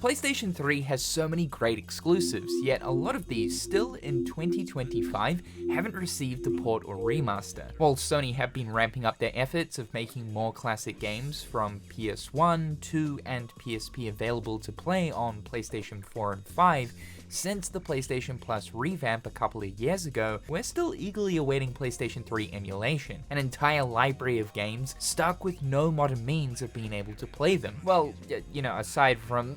PlayStation 3 has so many great exclusives, yet a lot of these still in 2025 haven't received a port or remaster. While Sony have been ramping up their efforts of making more classic games from PS1, 2, and PSP available to play on PlayStation 4 and 5, since the PlayStation Plus revamp a couple of years ago, we're still eagerly awaiting PlayStation 3 emulation, an entire library of games stuck with no modern means of being able to play them. Well, you know, aside from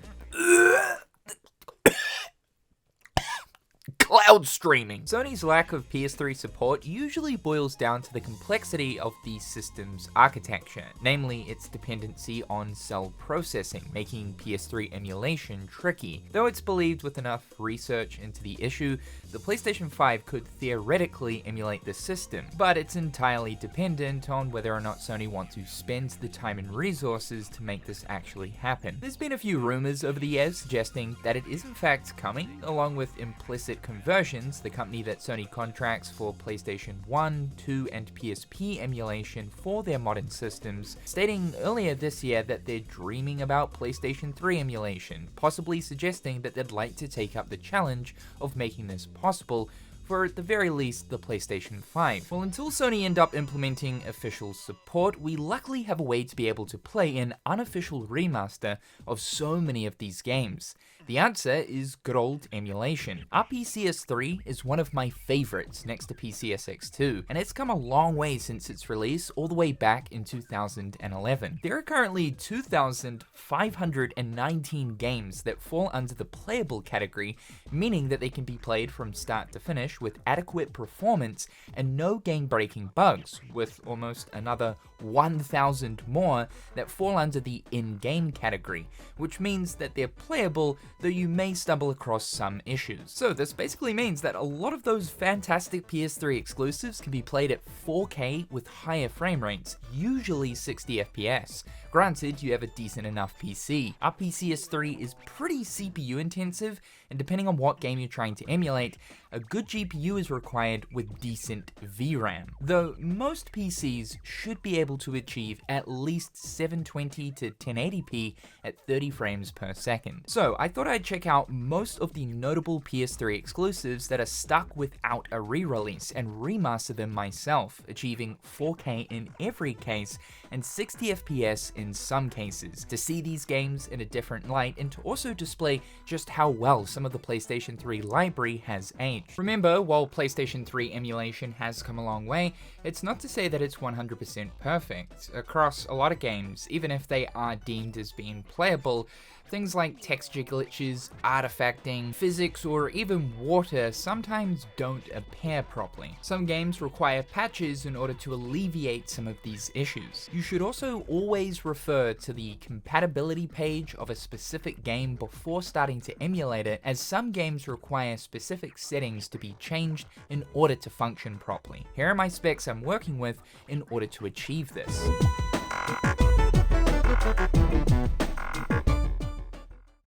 cloud streaming. Sony's lack of PS3 support usually boils down to the complexity of the system's architecture, namely its dependency on cell processing, making PS3 emulation tricky. Though it's believed with enough research into the issue, the PlayStation 5 could theoretically emulate the system, but it's entirely dependent on whether or not Sony want to spend the time and resources to make this actually happen. There's been a few rumors over the years suggesting that it is in fact coming, along with Implicit Conversions, the company that Sony contracts for PlayStation 1, 2, and PSP emulation for their modern systems, stating earlier this year that they're dreaming about PlayStation 3 emulation, possibly suggesting that they'd like to take up the challenge of making this possible for at the very least the PlayStation 5. Well, until Sony end up implementing official support, we luckily have a way to be able to play an unofficial remaster of so many of these games. The answer is good old emulation. RPCS3 is one of my favorites next to PCSX2, and it's come a long way since its release all the way back in 2011. There are currently 2,519 games that fall under the playable category, meaning that they can be played from start to finish with adequate performance and no game-breaking bugs, with almost another 1,000 more that fall under the in-game category, which means that they're playable, though you may stumble across some issues. So this basically means that a lot of those fantastic PS3 exclusives can be played at 4K with higher frame rates, usually 60 FPS. Granted, you have a decent enough PC. RPCS3 is pretty CPU intensive, and depending on what game you're trying to emulate, a good GPU is required with decent VRAM. Though most PCs should be able to achieve at least 720 to 1080p at 30 frames per second. So I thought I'd check out most of the notable PS3 exclusives that are stuck without a re-release and remaster them myself, achieving 4K in every case and 60 FPS in some cases, to see these games in a different light and to also display just how well some of the PlayStation 3 library has aged. Remember, while PlayStation 3 emulation has come a long way, it's not to say that it's 100% perfect. Across a lot of games, even if they are deemed as being playable, things like texture glitches, artifacting, physics, or even water sometimes don't appear properly. Some games require patches in order to alleviate some of these issues. You should also always refer to the compatibility page of a specific game before starting to emulate it, as some games require specific settings to be changed in order to function properly. Here are my specs I'm working with in order to achieve this.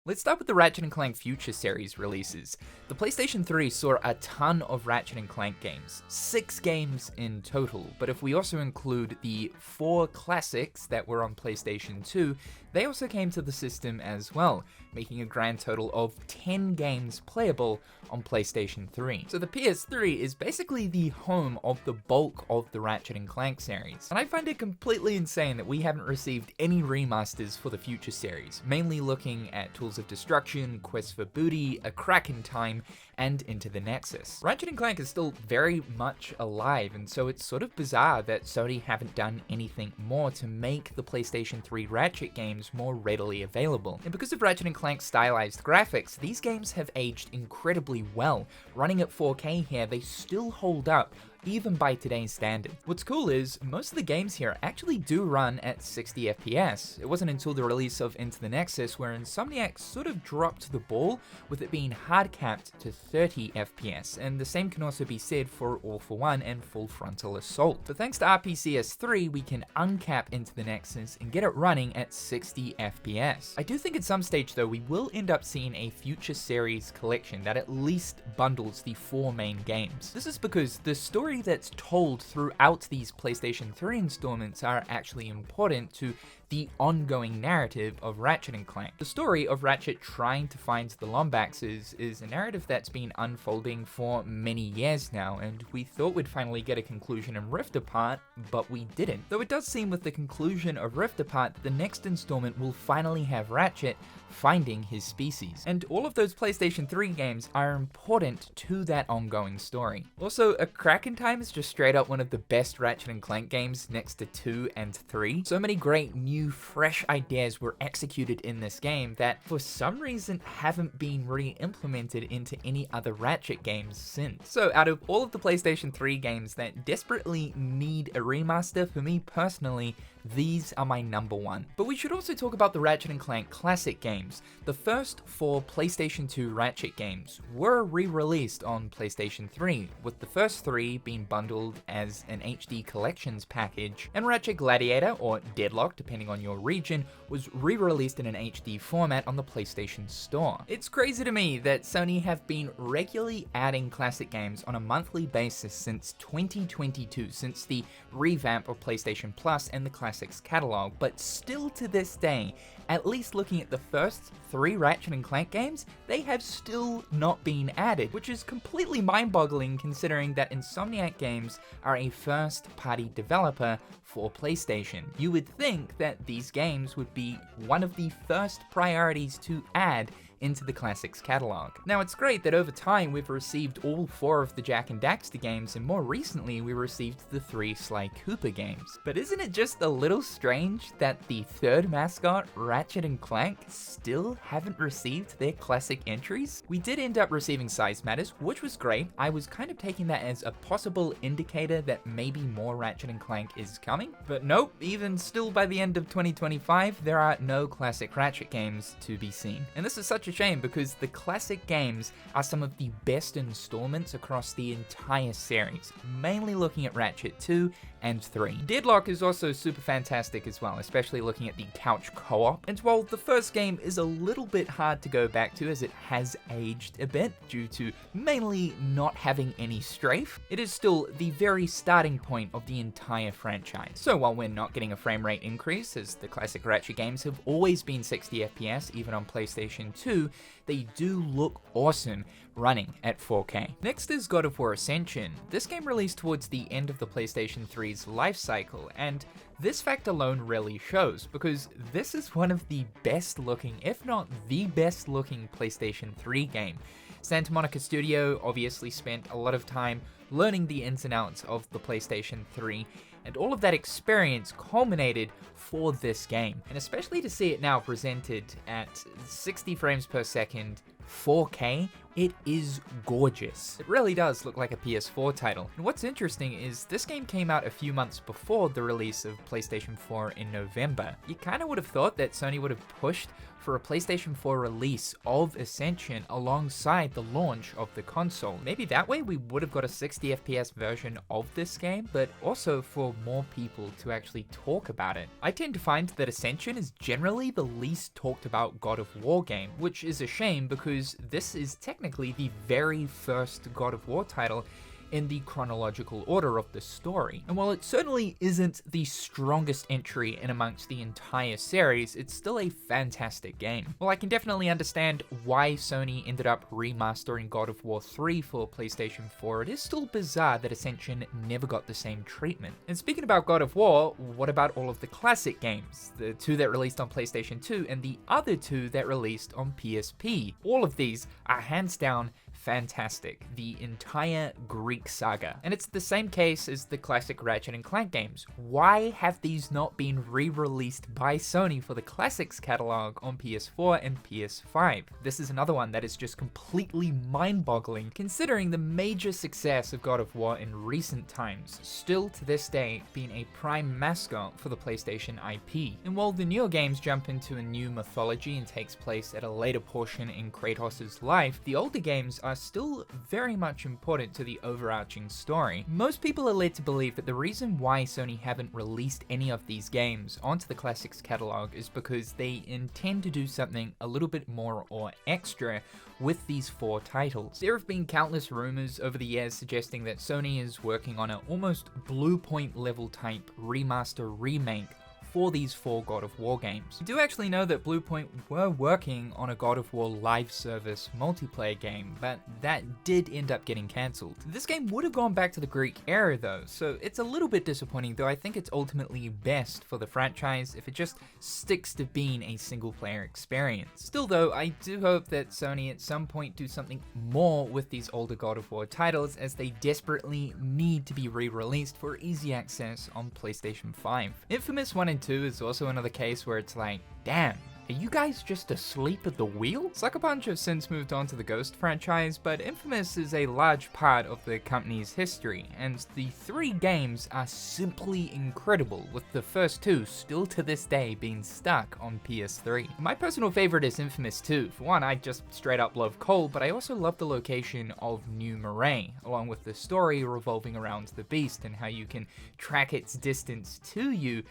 Let's start with the Ratchet and Clank Future Series releases. The PlayStation 3 saw a ton of Ratchet and Clank games, 6 games in total, but if we also include the 4 classics that were on PlayStation 2, they also came to the system as well, making a grand total of 10 games playable on PlayStation 3. So the PS3 is basically the home of the bulk of the Ratchet and Clank series, and I find it completely insane that we haven't received any remasters for the Future Series, mainly looking at Tools of Destruction, Quest for Booty, A Crack in Time, and Into the Nexus. Ratchet and Clank is still very much alive, and so it's sort of bizarre that Sony haven't done anything more to make the PlayStation 3 Ratchet games more readily available. And because of Ratchet and Clank's stylized graphics, these games have aged incredibly well. Running at 4K here, they still hold up, even by today's standard. What's cool is, most of the games here actually do run at 60 FPS. It wasn't until the release of Into the Nexus where Insomniac sort of dropped the ball, with it being hard capped to 30 FPS, and the same can also be said for All for One and Full Frontal Assault. But thanks to RPCS3, we can uncap Into the Nexus and get it running at 60 FPS. I do think at some stage though, we will end up seeing a Future Series collection that at least bundles the 4 main games. This is because the story that's told throughout these PlayStation 3 installments are actually important to the ongoing narrative of Ratchet and Clank. The story of Ratchet trying to find the Lombaxes is a narrative that's been unfolding for many years now, and we thought we'd finally get a conclusion in Rift Apart, but we didn't. Though it does seem with the conclusion of Rift Apart, the next installment will finally have Ratchet finding his species. And all of those PlayStation 3 games are important to that ongoing story. Also, A Crack in Time is just straight up one of the best Ratchet and Clank games next to 2 and 3. So many great new fresh ideas were executed in this game that for some reason haven't been re-implemented into any other Ratchet games since. So out of all of the PlayStation 3 games that desperately need a remaster, for me personally, these are my number one. But we should also talk about the Ratchet and Clank classic games. The first 4 PlayStation 2 Ratchet games were re-released on PlayStation 3, with the first 3 being bundled as an HD collections package, and Ratchet Gladiator, or Deadlock depending on your region, was re-released in an HD format on the PlayStation Store. It's crazy to me that Sony have been regularly adding classic games on a monthly basis since 2022, since the revamp of PlayStation Plus and the Classics catalog, but still to this day, at least looking at the first 3 Ratchet and Clank games, they have still not been added, which is completely mind-boggling considering that Insomniac Games are a first-party developer for PlayStation. You would think that these games would be one of the first priorities to add into the Classics catalog. Now it's great that over time we've received all 4 of the Jak and Daxter games, and more recently we received the 3 Sly Cooper games. But isn't it just a little strange that the third mascot, Ratchet and Clank, still haven't received their classic entries? We did end up receiving Size Matters, which was great. I was kind of taking that as a possible indicator that maybe more Ratchet and Clank is coming, but nope, even still by the end of 2025, there are no classic Ratchet games to be seen. And this is such a shame because the classic games are some of the best installments across the entire series, mainly looking at Ratchet 2 and 3. Deadlock is also super fantastic as well, especially looking at the couch co-op. And while the first game is a little bit hard to go back to as it has aged a bit due to mainly not having any strafe, it is still the very starting point of the entire franchise. So while we're not getting a frame rate increase, as the classic Ratchet games have always been 60 FPS even on PlayStation 2, they do look awesome running at 4K. Next is God of War Ascension. This game released towards the end of the PlayStation 3's life cycle, and this fact alone really shows, because this is one of the best looking, if not the best looking PlayStation 3 game. Santa Monica Studio obviously spent a lot of time learning the ins and outs of the PlayStation 3, and all of that experience culminated for this game. And especially to see it now presented at 60 frames per second, 4K, it is gorgeous. It really does look like a PS4 title. And what's interesting is this game came out a few months before the release of PlayStation 4 in November. You kinda would have thought that Sony would have pushed for a PlayStation 4 release of Ascension alongside the launch of the console. Maybe that way we would have got a 60 FPS version of this game, but also for more people to actually talk about it. I tend to find that Ascension is generally the least talked about God of War game, which is a shame because this is technically the very first God of War title in the chronological order of the story. And while it certainly isn't the strongest entry in amongst the entire series, it's still a fantastic game. While I can definitely understand why Sony ended up remastering God of War 3 for PlayStation 4, it is still bizarre that Ascension never got the same treatment. And speaking about God of War, what about all of the classic games? The 2 that released on PlayStation 2 and the other 2 that released on PSP. All of these are hands down fantastic. The entire Greek Saga. And it's the same case as the classic Ratchet and Clank games. Why have these not been re-released by Sony for the Classics catalog on PS4 and PS5? This is another one that is just completely mind-boggling considering the major success of God of War in recent times, still to this day being a prime mascot for the PlayStation IP. And while the newer games jump into a new mythology and takes place at a later portion in Kratos' life, the older games are still very much important to the overarching story. Most people are led to believe that the reason why Sony haven't released any of these games onto the Classics catalog is because they intend to do something a little bit more or extra with these 4 titles. There have been countless rumors over the years suggesting that Sony is working on an almost Blue Point level type remaster remake for these 4 God of War games. I do actually know that Bluepoint were working on a God of War live service multiplayer game, but that did end up getting cancelled. This game would have gone back to the Greek era though, so it's a little bit disappointing, though I think it's ultimately best for the franchise if it just sticks to being a single player experience. Still though, I do hope that Sony at some point do something more with these older God of War titles, as they desperately need to be re-released for easy access on PlayStation 5. Infamous 1 and 2 is also another case where it's like, damn, are you guys just asleep at the wheel? Sucker Punch have since moved on to the Ghost franchise, but Infamous is a large part of the company's history, and the 3 games are simply incredible, with the first 2 still to this day being stuck on PS3. My personal favorite is Infamous 2. For one, I just straight up love Cole, but I also love the location of New Marais, along with the story revolving around the beast and how you can track its distance to you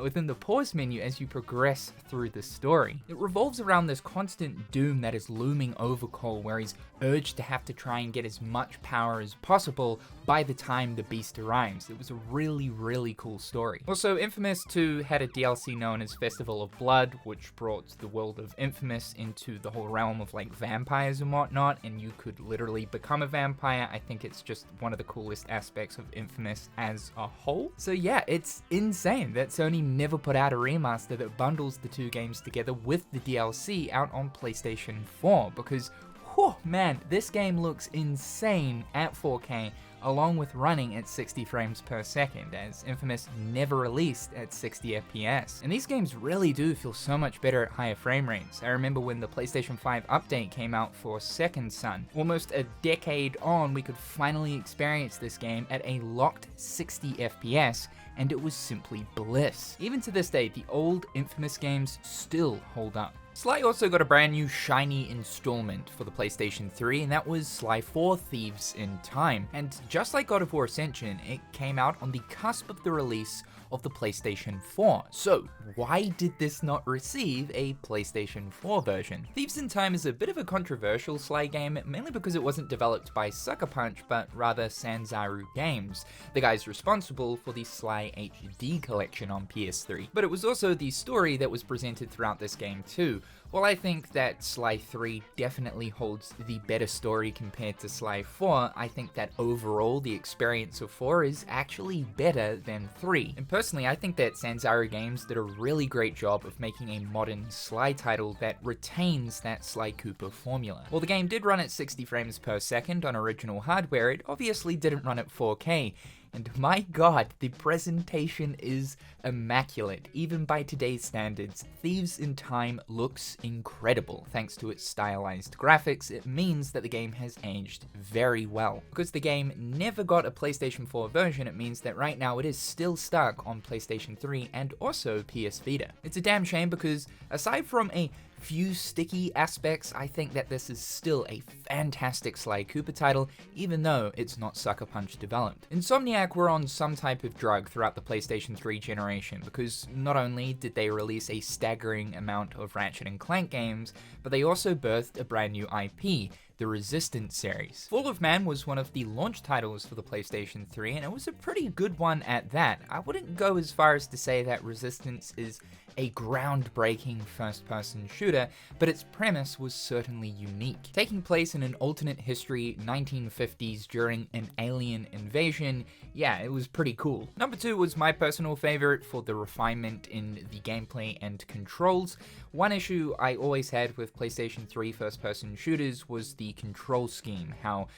within the pause menu as you progress through the story. It revolves around this constant doom that is looming over Cole, where he's urged to have to try and get as much power as possible by the time the beast arrives. It was a really cool story. Also, Infamous 2 had a DLC known as Festival of Blood, which brought the world of Infamous into the whole realm of like vampires and whatnot, and you could literally become a vampire. I think it's just one of the coolest aspects of Infamous as a whole. So yeah, it's insane that Sony never put out a remaster that bundles the 2 games together with the DLC out on PlayStation 4, because whew, man, this game looks insane at 4K, along with running at 60 frames per second, as Infamous never released at 60 FPS. And these games really do feel so much better at higher frame rates. I remember when the PlayStation 5 update came out for Second Son. Almost a decade on, we could finally experience this game at a locked 60 FPS, and it was simply bliss. Even to this day, the old Infamous games still hold up. Sly also got a brand new shiny installment for the PlayStation 3, and that was Sly 4 Thieves in Time. And just like God of War Ascension, it came out on the cusp of the release of the PlayStation 4. So why did this not receive a PlayStation 4 version? Thieves in Time is a bit of a controversial Sly game, mainly because it wasn't developed by Sucker Punch, but rather Sanzaru Games, the guys responsible for the Sly HD collection on PS3. But it was also the story that was presented throughout this game too. While I think that Sly 3 definitely holds the better story compared to Sly 4, I think that overall the experience of 4 is actually better than 3. And personally, I think that Sanzaru Games did a really great job of making a modern Sly title that retains that Sly Cooper formula. While the game did run at 60 frames per second on original hardware, it obviously didn't run at 4K. And my god, the presentation is immaculate. Even by today's standards, Thieves in Time looks incredible. Thanks to its stylized graphics, it means that the game has aged very well. Because the game never got a PlayStation 4 version, it means that right now it is still stuck on PlayStation 3 and also PS Vita. It's a damn shame because aside from a few sticky aspects, I think that this is still a fantastic Sly Cooper title, even though it's not Sucker Punch developed. Insomniac were on some type of drug throughout the PlayStation 3 generation, because not only did they release a staggering amount of Ratchet and Clank games, but they also birthed a brand new IP, the Resistance series. Fall of Man was one of the launch titles for the PlayStation 3, and it was a pretty good one at that. I wouldn't go as far as to say that Resistance is a groundbreaking first-person shooter, but its premise was certainly unique. Taking place in an alternate history 1950s during an alien invasion, yeah, it was pretty cool. Number 2 was my personal favorite for the refinement in the gameplay and controls. One issue I always had with PlayStation 3 first-person shooters was the control scheme, how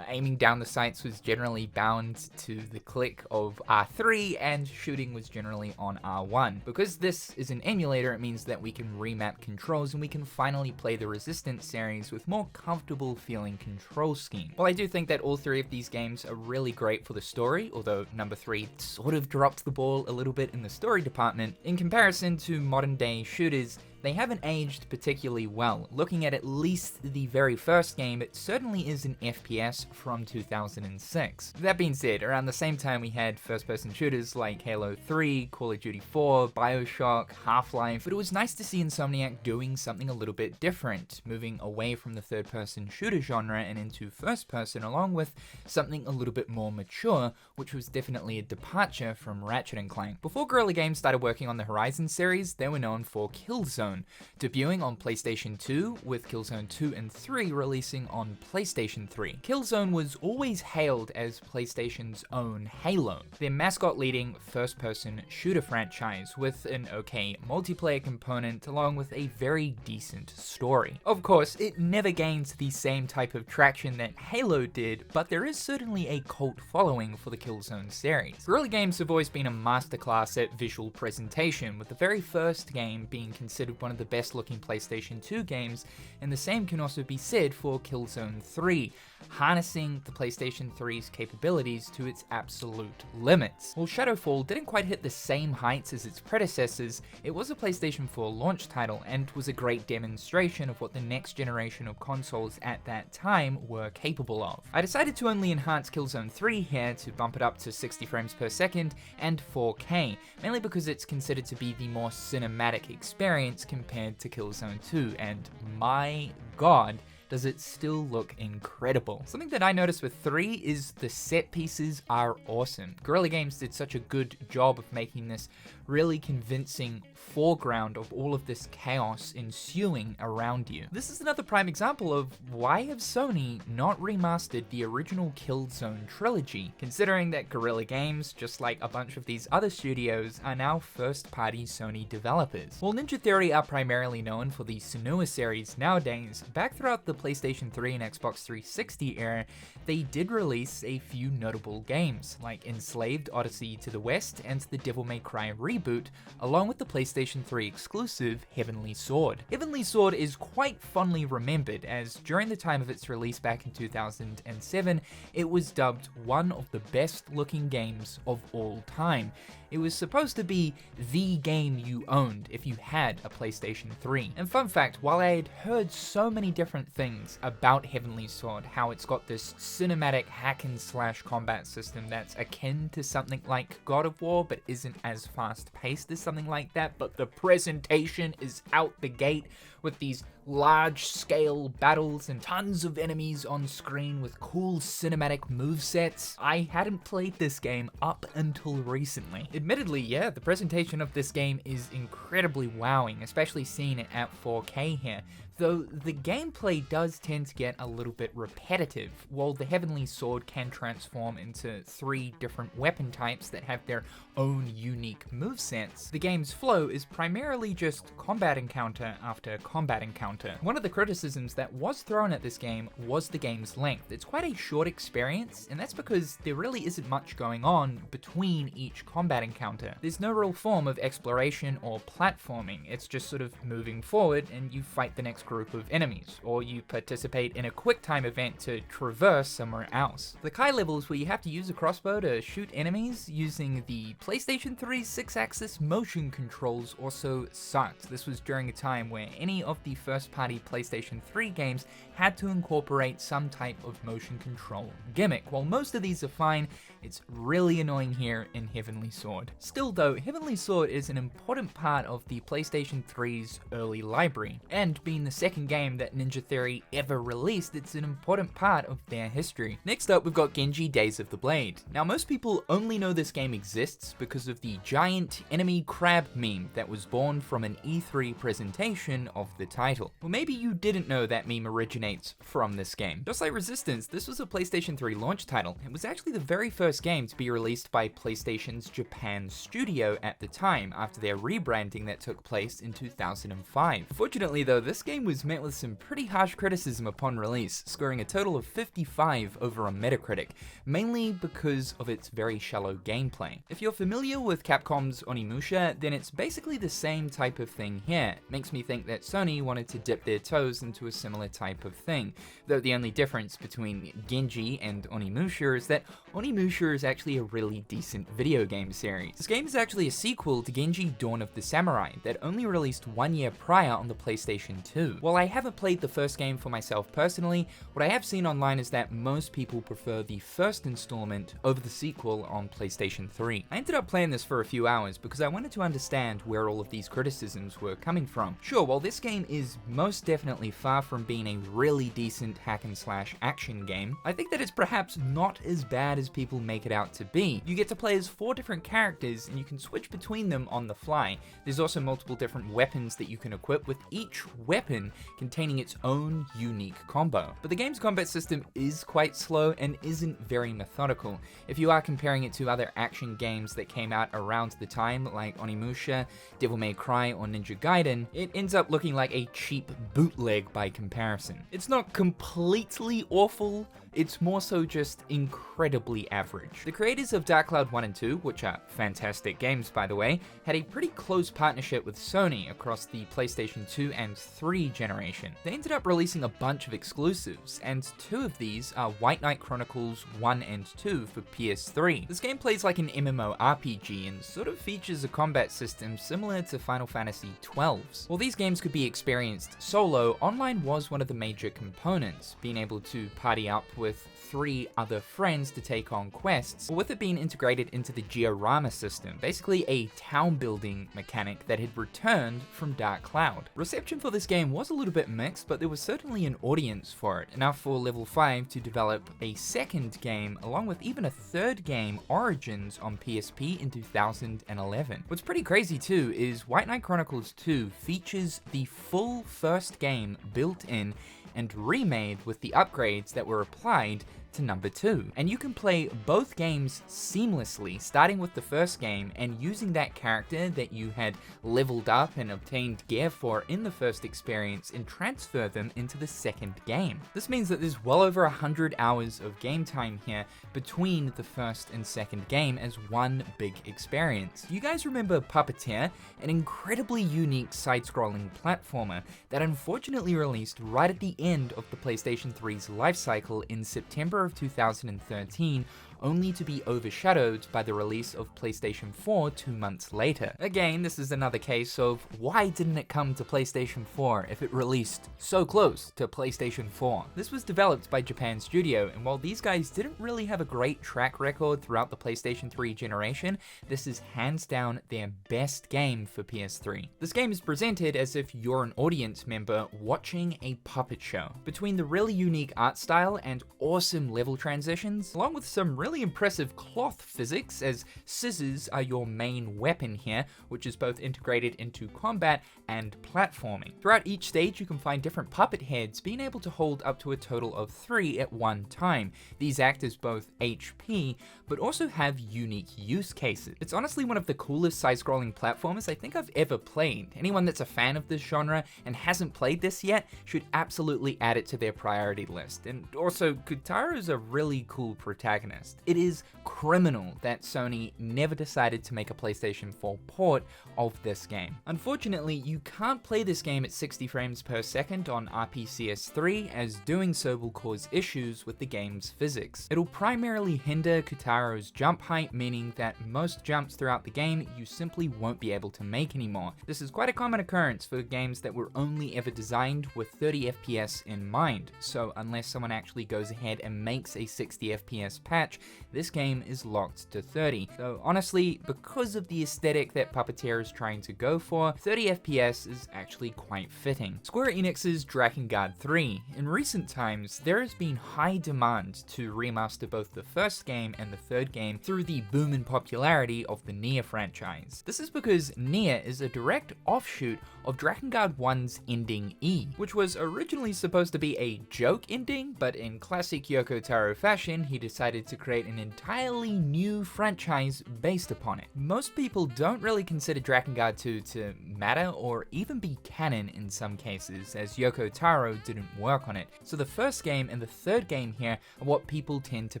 aiming down the sights was generally bound to the click of R3 and shooting was generally on R1. Because this is an emulator, it means that we can remap controls and we can finally play the Resistance series with more comfortable feeling control scheme. While I do think that all 3 of these games are really great for the story, although number 3 sort of dropped the ball a little bit in the story department, in comparison to modern day shooters, they haven't aged particularly well. Looking at least the very first game, it certainly is an FPS from 2006. That being said, around the same time we had first-person shooters like Halo 3, Call of Duty 4, BioShock, Half-Life, but it was nice to see Insomniac doing something a little bit different, moving away from the third-person shooter genre and into first-person, along with something a little bit more mature, which was definitely a departure from Ratchet and Clank. Before Guerrilla Games started working on the Horizon series, they were known for Killzone, debuting on PlayStation 2, with Killzone 2 and 3 releasing on PlayStation 3. Killzone was always hailed as PlayStation's own Halo, their mascot-leading first-person shooter franchise with an okay multiplayer component along with a very decent story. Of course, it never gained the same type of traction that Halo did, but there is certainly a cult following for the Killzone series. Guerrilla Games have always been a masterclass at visual presentation, with the very first game being considered one of the best looking PlayStation 2 games, and the same can also be said for Killzone 3, harnessing the PlayStation 3's capabilities to its absolute limits. While Shadowfall didn't quite hit the same heights as its predecessors, it was a PlayStation 4 launch title and was a great demonstration of what the next generation of consoles at that time were capable of. I decided to only enhance Killzone 3 here to bump it up to 60 frames per second and 4K, mainly because it's considered to be the more cinematic experience compared to Killzone 2, and my god, does it still look incredible. Something that I noticed with 3 is the set pieces are awesome. Guerrilla Games did such a good job of making this really convincing foreground of all of this chaos ensuing around you. This is another prime example of why have Sony not remastered the original Killzone trilogy, considering that Guerrilla Games, just like a bunch of these other studios, are now first-party Sony developers. While Ninja Theory are primarily known for the Senua series nowadays, back throughout the PlayStation 3 and Xbox 360 era, they did release a few notable games, like Enslaved Odyssey to the West and the Devil May Cry reboot, along with the PlayStation 3 exclusive Heavenly Sword. Heavenly Sword is quite fondly remembered, as during the time of its release back in 2007, it was dubbed one of the best looking games of all time. It was supposed to be the game you owned if you had a PlayStation 3. And fun fact, while I had heard so many different things about Heavenly Sword, how it's got this cinematic hack and slash combat system that's akin to something like God of War, but isn't as fast paced as something like that, but the presentation is out the gate with these large scale battles and tons of enemies on screen with cool cinematic movesets. I hadn't played this game up until recently. Admittedly, yeah, the presentation of this game is incredibly wowing, especially seeing it at 4K here, though the gameplay does tend to get a little bit repetitive. While the Heavenly Sword can transform into 3 different weapon types that have their own unique movesets, the game's flow is primarily just combat encounter after combat encounter. One of the criticisms that was thrown at this game was the game's length. It's quite a short experience, and that's because there really isn't much going on between each combat encounter. There's no real form of exploration or platforming. It's just sort of moving forward and you fight the next group of enemies, or you participate in a quick time event to traverse somewhere else. The Kai levels where you have to use a crossbow to shoot enemies using the PlayStation 3 6-axis motion controls also sucked. This was during a time where any of the first-party PlayStation 3 games had to incorporate some type of motion control gimmick. While most of these are fine, it's really annoying here in Heavenly Sword. Still though, Heavenly Sword is an important part of the PlayStation 3's early library, and being the second game that Ninja Theory ever released, it's an important part of their history. Next up, we've got Genji Days of the Blade. Now, most people only know this game exists because of the giant enemy crab meme that was born from an E3 presentation of the title. Or maybe you didn't know that meme originates from this game. Just like Resistance, this was a PlayStation 3 launch title. It was actually the very first game to be released by PlayStation's Japan studio at the time, after their rebranding that took place in 2005. Fortunately though, this game was met with some pretty harsh criticism upon release, scoring a total of 55 over on Metacritic, mainly because of its very shallow gameplay. If you're familiar with Capcom's Onimusha, then it's basically the same type of thing here. It makes me think that Sony wanted to dip their toes into a similar type of thing, though the only difference between Genji and Onimusha is that Onimusha sure is actually a really decent video game series. This game is actually a sequel to Genji Dawn of the Samurai that only released 1 year prior on the PlayStation 2. While I haven't played the first game for myself personally, what I have seen online is that most people prefer the first installment over the sequel on PlayStation 3. I ended up playing this for a few hours because I wanted to understand where all of these criticisms were coming from. Sure, while this game is most definitely far from being a really decent hack and slash action game, I think that it's perhaps not as bad as people make it out to be. You get to play as 4 different characters and you can switch between them on the fly. There's also multiple different weapons that you can equip, with each weapon containing its own unique combo. But the game's combat system is quite slow and isn't very methodical. If you are comparing it to other action games that came out around the time, like Onimusha, Devil May Cry, or Ninja Gaiden, it ends up looking like a cheap bootleg by comparison. It's not completely awful, it's more so just incredibly average. The creators of Dark Cloud 1 and 2, which are fantastic games by the way, had a pretty close partnership with Sony across the PlayStation 2 and 3 generation. They ended up releasing a bunch of exclusives, and 2 of these are White Knight Chronicles 1 and 2 for PS3. This game plays like an MMORPG and sort of features a combat system similar to Final Fantasy XII's. While these games could be experienced solo, online was one of the major components, being able to party up with 3 other friends to take on quests, or with it being integrated into the Diorama system, basically a town building mechanic that had returned from Dark Cloud. Reception for this game was a little bit mixed, but there was certainly an audience for it, enough for Level 5 to develop a second game, along with even a third game, Origins, on PSP in 2011. What's pretty crazy too is White Knight Chronicles 2 features the full first game built in and remade with the upgrades that were applied to number 2. And you can play both games seamlessly, starting with the first game and using that character that you had leveled up and obtained gear for in the first experience and transfer them into the second game. This means that there's well over 100 hours of game time here between the first and second game as one big experience. You guys remember Puppeteer, an incredibly unique side-scrolling platformer that unfortunately released right at the end of the PlayStation 3's lifecycle in September of 2013, only to be overshadowed by the release of PlayStation 4 2 months later. Again, this is another case of why didn't it come to PlayStation 4 if it released so close to PlayStation 4? This was developed by Japan Studio, and while these guys didn't really have a great track record throughout the PlayStation 3 generation, this is hands down their best game for PS3. This game is presented as if you're an audience member watching a puppet show. Between the really unique art style and awesome level transitions, along with some really impressive cloth physics, as scissors are your main weapon here, which is both integrated into combat and platforming. Throughout each stage you can find different puppet heads, being able to hold up to a total of 3 at one time. These act as both HP, but also have unique use cases. It's honestly one of the coolest side-scrolling platformers I think I've ever played. Anyone that's a fan of this genre and hasn't played this yet should absolutely add it to their priority list. And also, Coupert is a really cool protagonist. It is criminal that Sony never decided to make a PlayStation 4 port of this game. Unfortunately, you can't play this game at 60 frames per second on RPCS3, as doing so will cause issues with the game's physics. It'll primarily hinder Koutaro's jump height, meaning that most jumps throughout the game you simply won't be able to make anymore. This is quite a common occurrence for games that were only ever designed with 30 FPS in mind, so unless someone actually goes ahead and makes a 60 FPS patch, this game is locked to 30. So honestly, because of the aesthetic that Puppeteer is trying to go for, 30 FPS is actually quite fitting. Square Enix's Drakengard 3. In recent times, there has been high demand to remaster both the first game and the third game through the boom in popularity of the Nier franchise. This is because Nier is a direct offshoot of Drakengard 1's ending E, which was originally supposed to be a joke ending, but in classic Yoko Taro fashion, he decided to create an entirely new franchise based upon it. Most people don't really consider Drakengard 2 to matter or even be canon in some cases, as Yoko Taro didn't work on it, so the first game and the third game here are what people tend to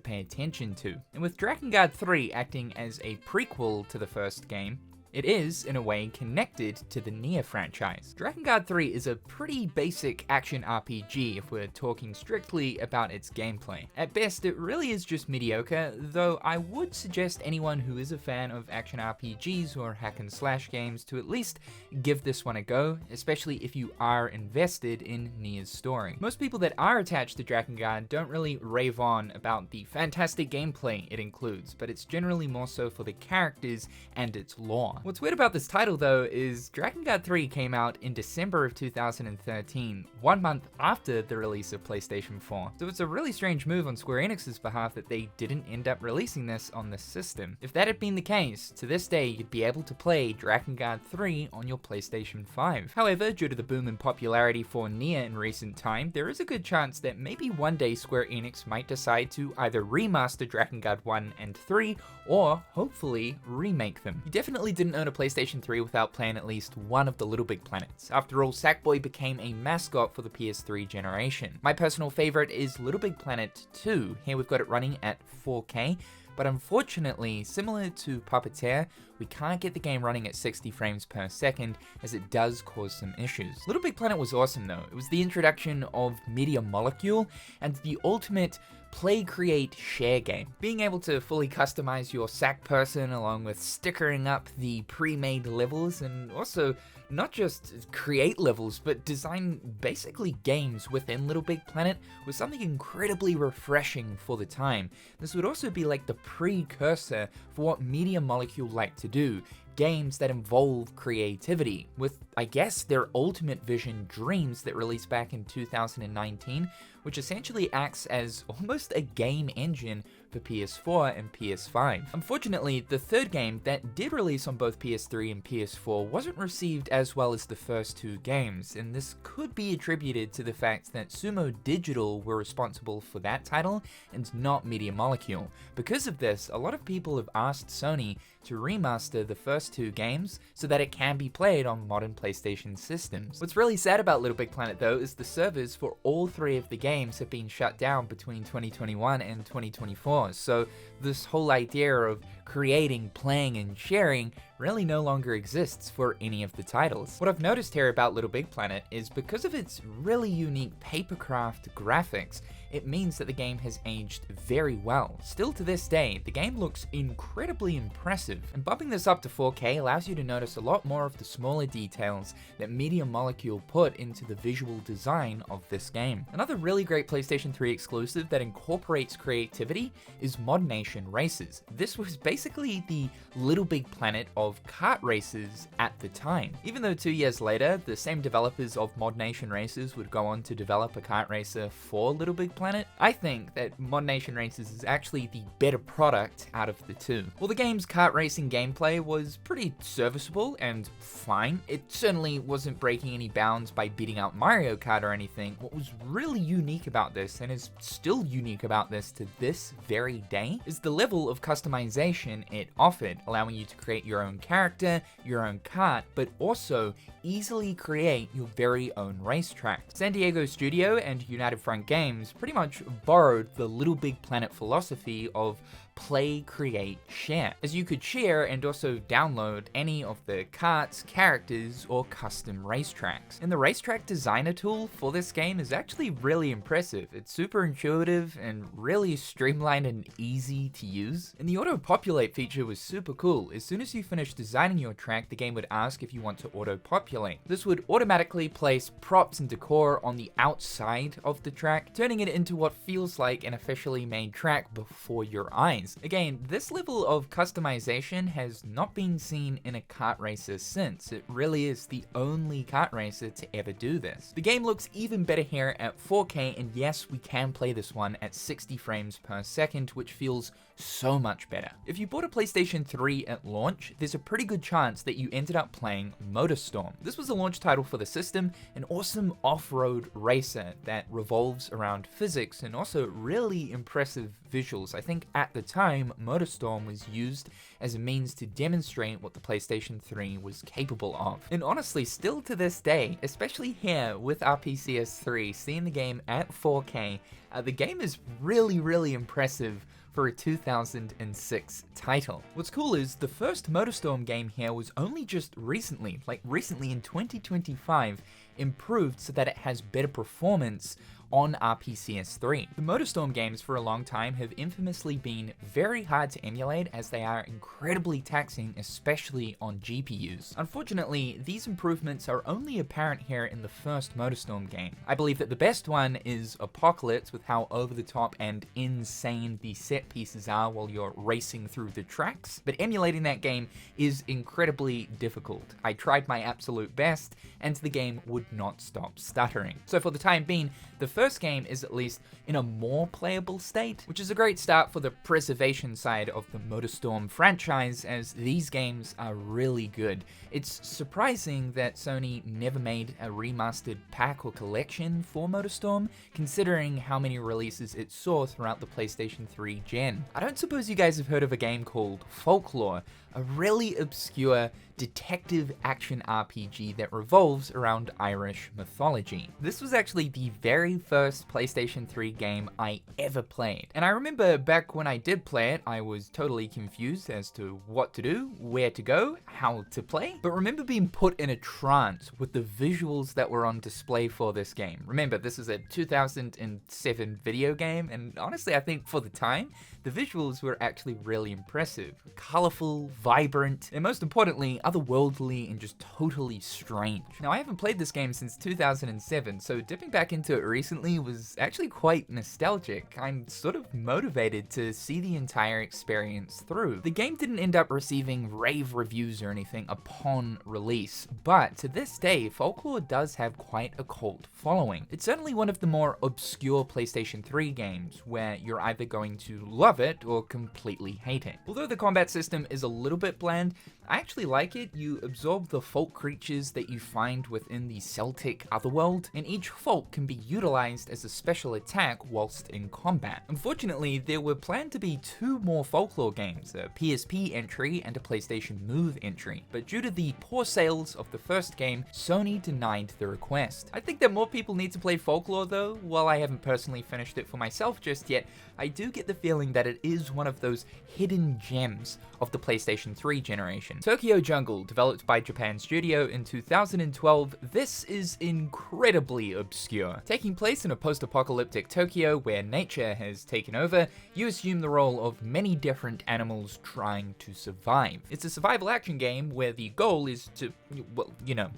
pay attention to. And with Drakengard 3 acting as a prequel to the first game, it is, in a way, connected to the Nier franchise. Drakengard 3 is a pretty basic action RPG if we're talking strictly about its gameplay. At best, it really is just mediocre, though I would suggest anyone who is a fan of action RPGs or hack and slash games to at least give this one a go, especially if you are invested in Nier's story. Most people that are attached to Drakengard don't really rave on about the fantastic gameplay it includes, but it's generally more so for the characters and its lore. What's weird about this title though is Drakengard 3 came out in December of 2013, 1 month after the release of PlayStation 4. So it's a really strange move on Square Enix's behalf that they didn't end up releasing this on the system. If that had been the case, to this day you'd be able to play Drakengard 3 on your PlayStation 5. However, due to the boom in popularity for Nier in recent time, there is a good chance that maybe one day Square Enix might decide to either remaster Drakengard 1 and 3, or hopefully remake them. You definitely didn't own a PlayStation 3 without playing at least one of the LittleBigPlanets. After all, Sackboy became a mascot for the PS3 generation. My personal favorite is LittleBigPlanet 2. Here we've got it running at 4K, but unfortunately, similar to Puppeteer, we can't get the game running at 60 frames per second as it does cause some issues. LittleBigPlanet was awesome though. It was the introduction of Media Molecule and the ultimate play, create, share game. Being able to fully customize your sack person along with stickering up the pre-made levels, and also not just create levels, but design basically games within LittleBigPlanet was something incredibly refreshing for the time. This would also be like the precursor for what Media Molecule like to do. Games that involve creativity, with, I guess, their ultimate vision, Dreams, that released back in 2019, which essentially acts as almost a game engine for PS4 and PS5. Unfortunately, the third game that did release on both PS3 and PS4 wasn't received as well as the first two games, and this could be attributed to the fact that Sumo Digital were responsible for that title and not Media Molecule. Because of this, a lot of people have asked Sony to remaster the first two games so that it can be played on modern PlayStation systems. What's really sad about LittleBigPlanet though is the servers for all three of the games have been shut down between 2021 and 2024, so this whole idea of creating, playing, and sharing really no longer exists for any of the titles. What I've noticed here about LittleBigPlanet is because of its really unique papercraft graphics, it means that the game has aged very well. Still to this day, the game looks incredibly impressive, and bumping this up to 4K allows you to notice a lot more of the smaller details that Media Molecule put into the visual design of this game. Another really great PlayStation 3 exclusive that incorporates creativity is ModNation Racers. This was basically the LittleBigPlanet of kart races at the time. Even though 2 years later, the same developers of ModNation Racers would go on to develop a kart racer for LittleBigPlanet, I think that ModNation Racers is actually the better product out of the two. While the game's kart racing gameplay was pretty serviceable and fine, it certainly wasn't breaking any bounds by beating out Mario Kart or anything. What was really unique about this, and is still unique about this to this very day, is the level of customization it offered, allowing you to create your own character, your own kart, but also easily create your very own racetrack. San Diego Studio and United Front Games pretty much borrowed the LittleBigPlanet philosophy of play, create, share, as you could share and also download any of the karts, characters, or custom racetracks. And the racetrack designer tool for this game is actually really impressive. It's super intuitive and really streamlined and easy to use. And the auto-populate feature was super cool. As soon as you finish designing your track, the game would ask if you want to auto-populate. This would automatically place props and decor on the outside of the track, turning it into what feels like an officially made track before your eyes. Again, this level of customization has not been seen in a kart racer since. It really is the only kart racer to ever do this. The game looks even better here at 4K, and yes, we can play this one at 60 frames per second, which feels so much better. If you bought a PlayStation 3 at launch, there's a pretty good chance that you ended up playing Motorstorm. This was a launch title for the system, an awesome off-road racer that revolves around physics and also really impressive visuals. I think at the time, Motorstorm was used as a means to demonstrate what the PlayStation 3 was capable of. And honestly, still to this day, especially here with our PCS3, seeing the game at 4K, the game is really impressive for a 2006 title. What's cool is the first Motorstorm game here was only just recently, like recently in 2025, improved so that it has better performance on our PS3. The Motorstorm games for a long time have infamously been very hard to emulate as they are incredibly taxing, especially on GPUs. Unfortunately, these improvements are only apparent here in the first Motorstorm game. I believe that the best one is Apocalypse, with how over the top and insane the set pieces are while you're racing through the tracks, but emulating that game is incredibly difficult. I tried my absolute best, and the game would not stop stuttering. So for the time being, the first game is at least in a more playable state, which is a great start for the preservation side of the Motorstorm franchise, as these games are really good. It's surprising that Sony never made a remastered pack or collection for Motorstorm, considering how many releases it saw throughout the PlayStation 3 gen. I don't suppose you guys have heard of a game called Folklore, a really obscure detective action RPG that revolves around Irish mythology. This was actually the very first PlayStation 3 game I ever played. And I remember back when I did play it, I was totally confused as to what to do, where to go, how to play, but remember being put in a trance with the visuals that were on display for this game. Remember, this is a 2007 video game, and honestly, I think for the time, the visuals were actually really impressive. Colorful, vibrant, and most importantly, otherworldly and just totally strange. Now, I haven't played this game since 2007, so dipping back into it recently was actually quite nostalgic. I'm sort of motivated to see the entire experience through. The game didn't end up receiving rave reviews or anything upon release, but to this day, Folklore does have quite a cult following. It's certainly one of the more obscure PlayStation 3 games, where you're either going to love it or completely hate it. Although the combat system is a little bit bland, I actually like it. You absorb the folk creatures that you find within the Celtic otherworld, and each folk can be utilized as a special attack whilst in combat. Unfortunately, there were planned to be 2 more Folklore games, a PSP entry and a PlayStation Move entry, but due to the poor sales of the first game, Sony denied the request. I think that more people need to play Folklore though. While I haven't personally finished it for myself just yet, I do get the feeling that it is one of those hidden gems of the PlayStation 3 generation. Tokyo Jungle, developed by Japan Studio in 2012, this is incredibly obscure. Taking place in a post-apocalyptic Tokyo where nature has taken over, you assume the role of many different animals trying to survive. It's a survival action game where the goal is to, well,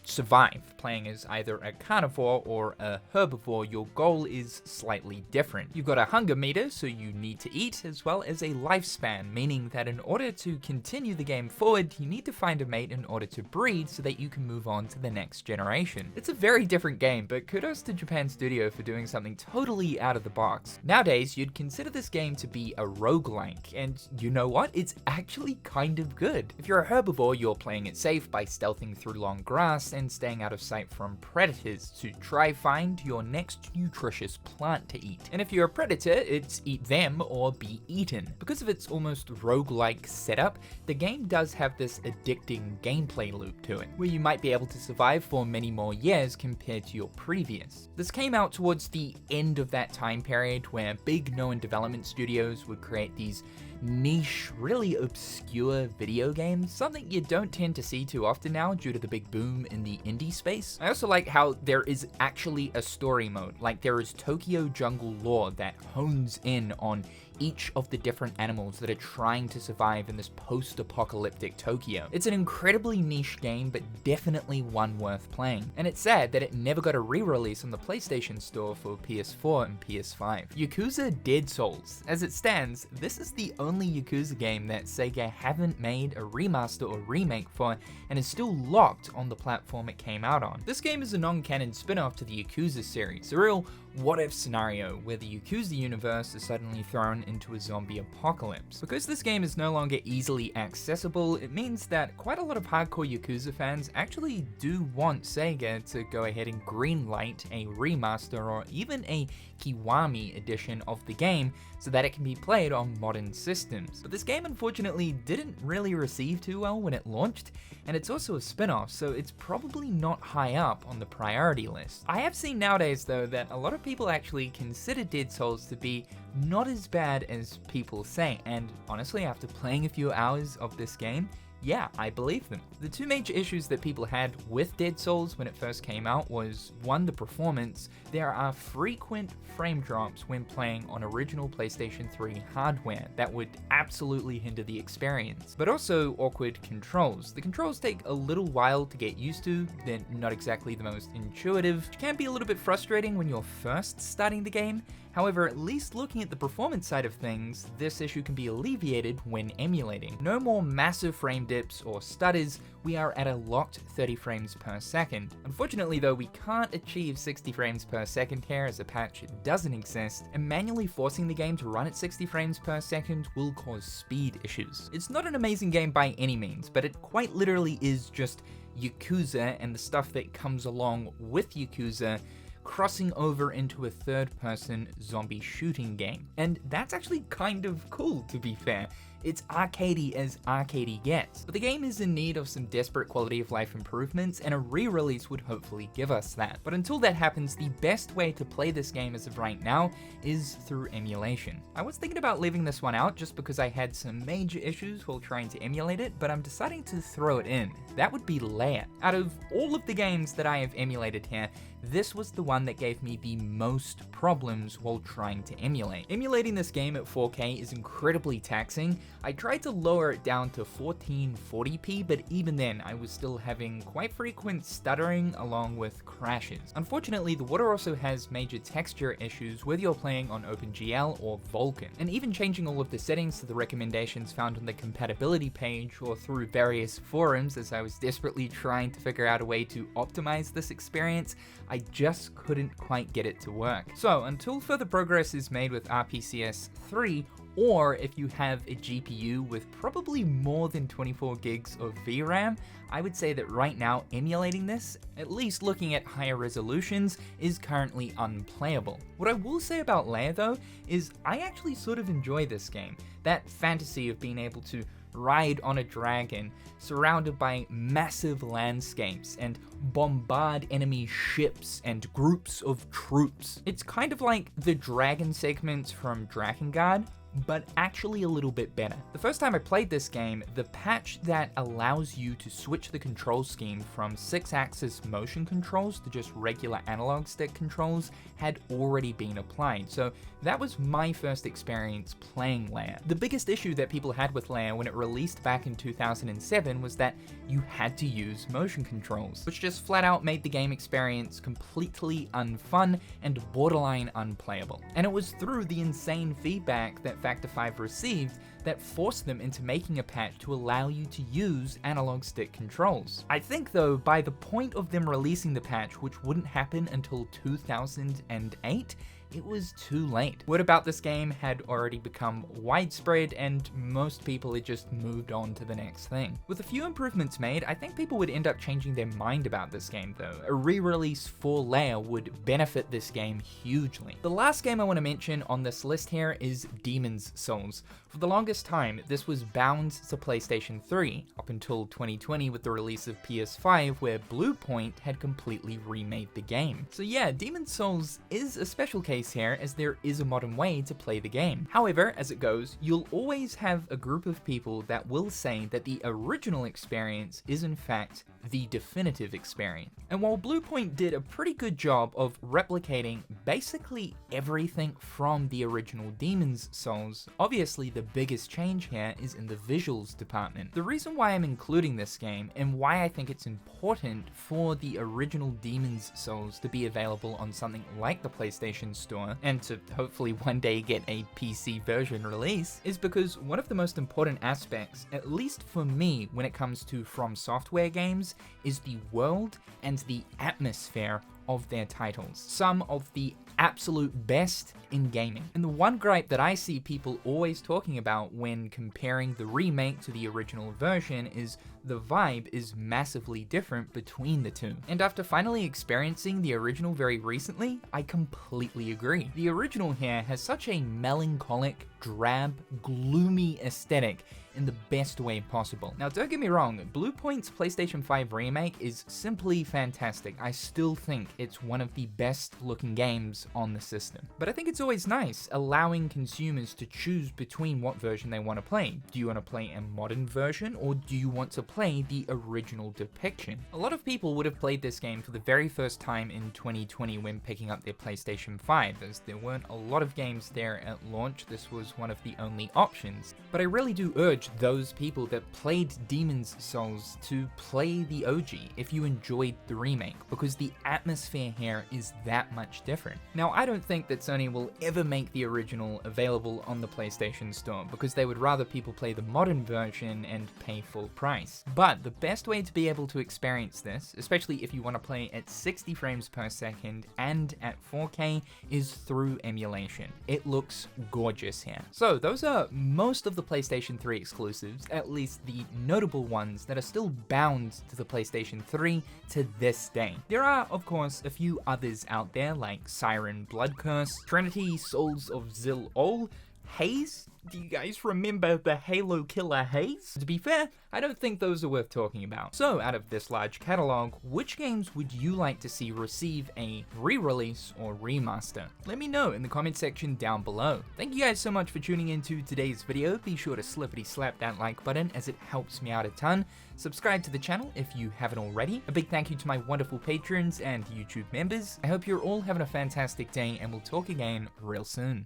survive. Playing as either a carnivore or a herbivore, your goal is slightly different. You've got a hunger meter, so you need to eat, as well as a lifespan, meaning that in order to continue the game forward, you need to find a mate in order to breed so that you can move on to the next generation. It's a very different game, but kudos to Japan Studio for doing something totally out of the box. Nowadays, you'd consider this game to be a roguelike, and you know what? It's actually kind of good. If you're a herbivore, you're playing it safe by stealthing through long grass and staying out of sight from predators to try find your next nutritious plant to eat. And if you're a predator, it's eat them or be eaten. Because of its almost roguelike setup, the game does have this addicting gameplay loop to it, where you might be able to survive for many more years compared to your previous. This came out towards the end of that time period where big known development studios would create these niche, really obscure video games, something you don't tend to see too often now due to the big boom in the indie space. I also like how there is actually a story mode, like there is Tokyo Jungle lore that hones in on each of the different animals that are trying to survive in this post-apocalyptic Tokyo. It's an incredibly niche game, but definitely one worth playing. And it's sad that it never got a re-release on the PlayStation Store for PS4 and PS5. Yakuza Dead Souls. As it stands, this is the only Yakuza game that Sega haven't made a remaster or remake for, and is still locked on the platform it came out on. This game is a non-canon spin-off to the Yakuza series, a real what-if scenario where the Yakuza universe is suddenly thrown into a zombie apocalypse. Because this game is no longer easily accessible, it means that quite a lot of hardcore Yakuza fans actually do want Sega to go ahead and greenlight a remaster or even a Kiwami edition of the game so that it can be played on modern systems. But this game unfortunately didn't really receive too well when it launched, and it's also a spin-off, so it's probably not high up on the priority list. I have seen nowadays though that a lot of of people actually consider Dead Souls to be not as bad as people say, and honestly, after playing a few hours of this game, yeah, I believe them. The two major issues that people had with Dead Souls when it first came out was, one, the performance. There are frequent frame drops when playing on original PlayStation 3 hardware that would absolutely hinder the experience, but also awkward controls. The controls take a little while to get used to, they're not exactly the most intuitive, which can be a little bit frustrating when you're first starting the game. However, at least looking at the performance side of things, this issue can be alleviated when emulating. No more massive frame dips or stutters, we are at a locked 30 frames per second. Unfortunately though, we can't achieve 60 frames per second here as a patch doesn't exist, and manually forcing the game to run at 60 frames per second will cause speed issues. It's not an amazing game by any means, but it quite literally is just Yakuza and the stuff that comes along with Yakuza crossing over into a third-person zombie shooting game. And that's actually kind of cool, to be fair. It's arcadey as arcadey gets, but the game is in need of some desperate quality of life improvements, and a re-release would hopefully give us that. But until that happens, the best way to play this game as of right now is through emulation. I was thinking about leaving this one out just because I had some major issues while trying to emulate it, but I'm deciding to throw it in. That would be Lair. Out of all of the games that I have emulated here, this was the one that gave me the most problems while trying to emulate. Emulating this game at 4K is incredibly taxing. I tried to lower it down to 1440p, but even then I was still having quite frequent stuttering along with crashes. Unfortunately, the water also has major texture issues whether you're playing on OpenGL or Vulkan, and even changing all of the settings to the recommendations found on the compatibility page or through various forums as I was desperately trying to figure out a way to optimize this experience, I just couldn't quite get it to work. So until further progress is made with RPCS 3, or if you have a GPU with probably more than 24 gigs of VRAM, I would say that right now emulating this, at least looking at higher resolutions, is currently unplayable. What I will say about Lair though, is I actually sort of enjoy this game. That fantasy of being able to ride on a dragon, surrounded by massive landscapes, and bombard enemy ships and groups of troops. It's kind of like the dragon segments from Drakengard, but actually a little bit better. The first time I played this game, the patch that allows you to switch the control scheme from 6-axis motion controls to just regular analog stick controls had already been applied, so that was my first experience playing Lair. The biggest issue that people had with Lair when it released back in 2007 was that you had to use motion controls, which just flat out made the game experience completely unfun and borderline unplayable. And it was through the insane feedback that Factor 5 received that forced them into making a patch to allow you to use analog stick controls. I think though, by the point of them releasing the patch, which wouldn't happen until 2008, it was too late. Word about this game had already become widespread and most people had just moved on to the next thing. With a few improvements made, I think people would end up changing their mind about this game though. A re-release for Lair would benefit this game hugely. The last game I want to mention on this list here is Demon's Souls. For the longest time, this was bound to PlayStation 3, up until 2020 with the release of PS5, where Bluepoint had completely remade the game. So yeah, Demon's Souls is a special case here, as there is a modern way to play the game. However, as it goes, you'll always have a group of people that will say that the original experience is in fact the definitive experience. And while Bluepoint did a pretty good job of replicating basically everything from the original Demon's Souls, obviously the biggest change here is in the visuals department. The reason why I'm including this game, and why I think it's important for the original Demon's Souls to be available on something like the PlayStation Store, and to hopefully one day get a PC version release, is because one of the most important aspects, at least for me when it comes to From Software games, is the world and the atmosphere of their titles. Some of the absolute best in gaming. And the one gripe that I see people always talking about when comparing the remake to the original version is the vibe is massively different between the two. And after finally experiencing the original very recently, I completely agree. The original here has such a melancholic, drab, gloomy aesthetic, in the best way possible. Now, don't get me wrong, Bluepoint's PlayStation 5 remake is simply fantastic. I still think it's one of the best looking games on the system. But I think it's always nice allowing consumers to choose between what version they want to play. Do you want to play a modern version, or do you want to play the original depiction? A lot of people would have played this game for the very first time in 2020 when picking up their PlayStation 5, as there weren't a lot of games there at launch. This was one of the only options. But I really do urge those people that played Demon's Souls to play the OG if you enjoyed the remake, because the atmosphere here is that much different. Now, I don't think that Sony will ever make the original available on the PlayStation Store, because they would rather people play the modern version and pay full price. But the best way to be able to experience this, especially if you want to play at 60 frames per second and at 4K, is through emulation. It looks gorgeous here. So those are most of the PlayStation 3 exclusives, at least the notable ones that are still bound to the PlayStation 3 to this day. There are, of course, a few others out there like Siren Blood Curse, Trinity Souls of Zil-Ol, Haze? Do you guys remember the Halo killer Haze? To be fair, I don't think those are worth talking about. So out of this large catalog, which games would you like to see receive a re-release or remaster? Let me know in the comment section down below. Thank you guys so much for tuning into today's video. Be sure to slippity slap that like button as it helps me out a ton. Subscribe to the channel if you haven't already. A big thank you to my wonderful patrons and YouTube members. I hope you're all having a fantastic day, and we'll talk again real soon.